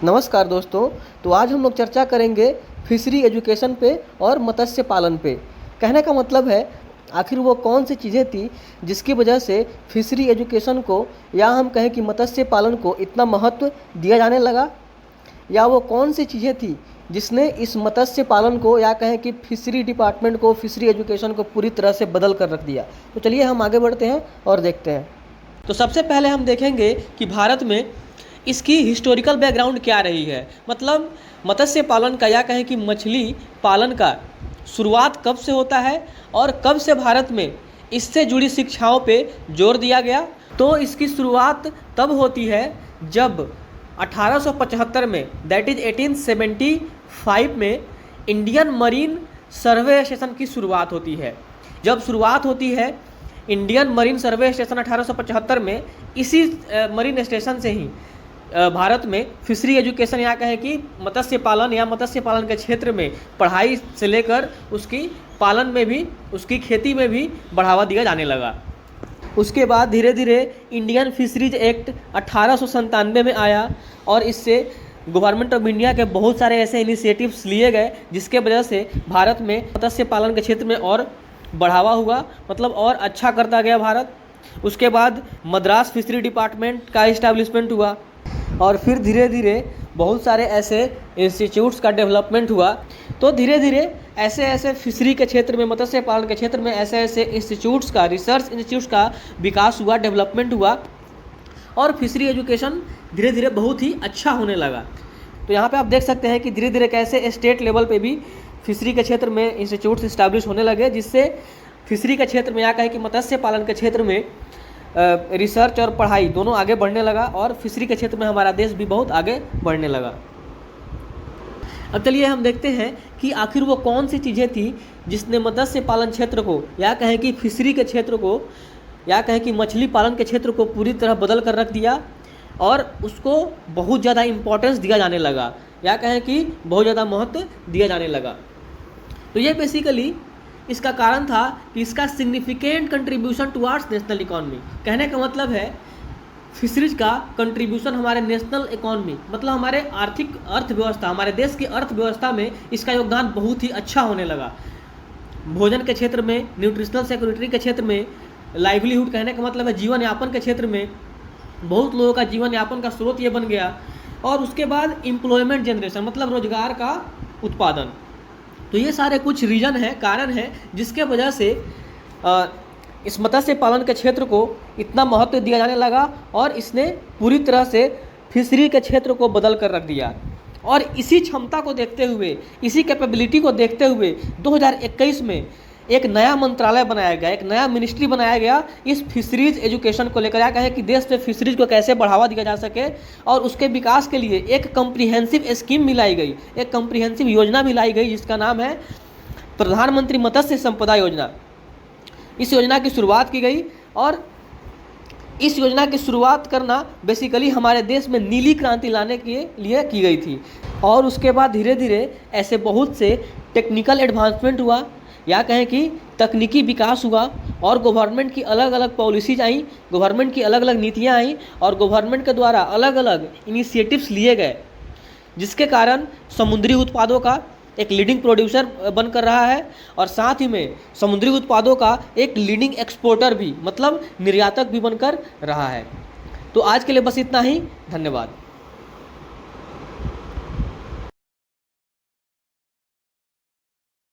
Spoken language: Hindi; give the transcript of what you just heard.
नमस्कार दोस्तों। तो आज हम लोग चर्चा करेंगे फिशरी एजुकेशन पे और मत्स्य पालन पे। कहने का मतलब है आखिर वो कौन सी चीज़ें थी जिसकी वजह से फिशरी एजुकेशन को या हम कहें कि मत्स्य पालन को इतना महत्व दिया जाने लगा, या वो कौन सी चीज़ें थी जिसने इस मत्स्य पालन को या कहें कि फिशरी डिपार्टमेंट को, फिशरी एजुकेशन को पूरी तरह से बदल कर रख दिया। तो चलिए हम आगे बढ़ते हैं और देखते हैं। तो सबसे पहले हम देखेंगे कि भारत में इसकी हिस्टोरिकल बैकग्राउंड क्या रही है। मतलब मत्स्य पालन का या कहें कि मछली पालन का शुरुआत कब से होता है और कब से भारत में इससे जुड़ी शिक्षाओं पे जोर दिया गया। तो इसकी शुरुआत तब होती है जब 1875 में, दैट इज़ 1875 में इंडियन मरीन सर्वे स्टेशन की शुरुआत होती है। जब शुरुआत होती है इंडियन मरीन सर्वे स्टेशन 1875 में, इसी मरीन स्टेशन से ही भारत में फिशरी एजुकेशन या कहें कि मत्स्य पालन या मत्स्य पालन के क्षेत्र में पढ़ाई से लेकर उसकी पालन में भी, उसकी खेती में भी बढ़ावा दिया जाने लगा। उसके बाद धीरे धीरे इंडियन फिशरीज एक्ट 1897 में आया और इससे गवर्नमेंट ऑफ इंडिया के बहुत सारे ऐसे इनिशिएटिव्स लिए गए जिसके वजह से भारत में मत्स्य पालन के क्षेत्र में और बढ़ावा हुआ, मतलब और अच्छा करता गया भारत। उसके बाद मद्रास फिशरी डिपार्टमेंट का इस्टेब्लिशमेंट हुआ और फिर धीरे धीरे बहुत सारे ऐसे इंस्टीट्यूट्स का डेवलपमेंट हुआ। तो धीरे धीरे ऐसे ऐसे फिशरी के क्षेत्र में, मत्स्य पालन के क्षेत्र में ऐसे ऐसे इंस्टीट्यूट्स का, रिसर्च इंस्टीट्यूट्स का विकास हुआ, डेवलपमेंट हुआ और फिशरी एजुकेशन धीरे धीरे बहुत ही अच्छा होने लगा। तो यहाँ पे आप देख सकते हैं कि धीरे धीरे कैसे स्टेट लेवल पे भी फिशरी के क्षेत्र में इंस्टीट्यूट्स इस्टेब्लिश होने लगे, जिससे फिशरी के क्षेत्र में या कहें कि मत्स्य पालन के क्षेत्र में रिसर्च और पढ़ाई दोनों आगे बढ़ने लगा और फिशरी के क्षेत्र में हमारा देश भी बहुत आगे बढ़ने लगा। अब चलिए हम देखते हैं कि आखिर वो कौन सी चीज़ें थी जिसने मत्स्य पालन क्षेत्र को या कहें कि फिशरी के क्षेत्र को या कहें कि मछली पालन के क्षेत्र को पूरी तरह बदल कर रख दिया और उसको बहुत ज़्यादा इम्पोर्टेंस दिया जाने लगा या कहें कि बहुत ज़्यादा महत्व दिया जाने लगा। तो ये बेसिकली इसका कारण था कि इसका significant contribution towards national economy. कहने का मतलब है फिशरीज का कंट्रीब्यूशन हमारे नेशनल इकॉनमी, मतलब हमारे आर्थिक अर्थव्यवस्था, हमारे देश की अर्थव्यवस्था में इसका योगदान बहुत ही अच्छा होने लगा। भोजन के क्षेत्र में, न्यूट्रिशनल सिक्योरिटी के क्षेत्र में, लाइवलीहुड कहने का मतलब है जीवन यापन के क्षेत्र में बहुत लोगों का जीवन यापन का स्रोत ये बन गया। और उसके बाद एम्प्लॉयमेंट जनरेशन, मतलब रोजगार का उत्पादन। तो ये सारे कुछ रीजन है, कारण है जिसके वजह से इस मत्स्य पालन के क्षेत्र को इतना महत्व दिया जाने लगा और इसने पूरी तरह से फिशरी के क्षेत्र को बदल कर रख दिया। और इसी क्षमता को देखते हुए, इसी कैपेबिलिटी को देखते हुए 2021 में एक नया मंत्रालय बनाया गया, एक नया मिनिस्ट्री बनाया गया इस फिशरीज एजुकेशन को लेकर। या कहें कि देश में फिशरीज को कैसे बढ़ावा दिया जा सके और उसके विकास के लिए एक कम्प्रीहेंसिव स्कीम मिलाई गई, एक कम्प्रीहेंसिव योजना मिलाई गई जिसका नाम है प्रधानमंत्री मत्स्य संपदा योजना। इस योजना की शुरुआत की गई और इस योजना की शुरुआत करना बेसिकली हमारे देश में नीली क्रांति लाने के लिए की गई थी। और उसके बाद धीरे धीरे ऐसे बहुत से टेक्निकल एडवांसमेंट हुआ या कहें कि तकनीकी विकास हुआ और गवर्नमेंट की अलग अलग पॉलिसीज आई, गवर्नमेंट की अलग अलग नीतियाँ आई और गवर्नमेंट के द्वारा अलग अलग इनिशिएटिव्स लिए गए, जिसके कारण समुद्री उत्पादों का एक लीडिंग प्रोड्यूसर बनकर रहा है और साथ ही में समुद्री उत्पादों का एक लीडिंग एक्सपोर्टर भी, मतलब निर्यातक भी बनकर रहा है। तो आज के लिए बस इतना ही। धन्यवाद।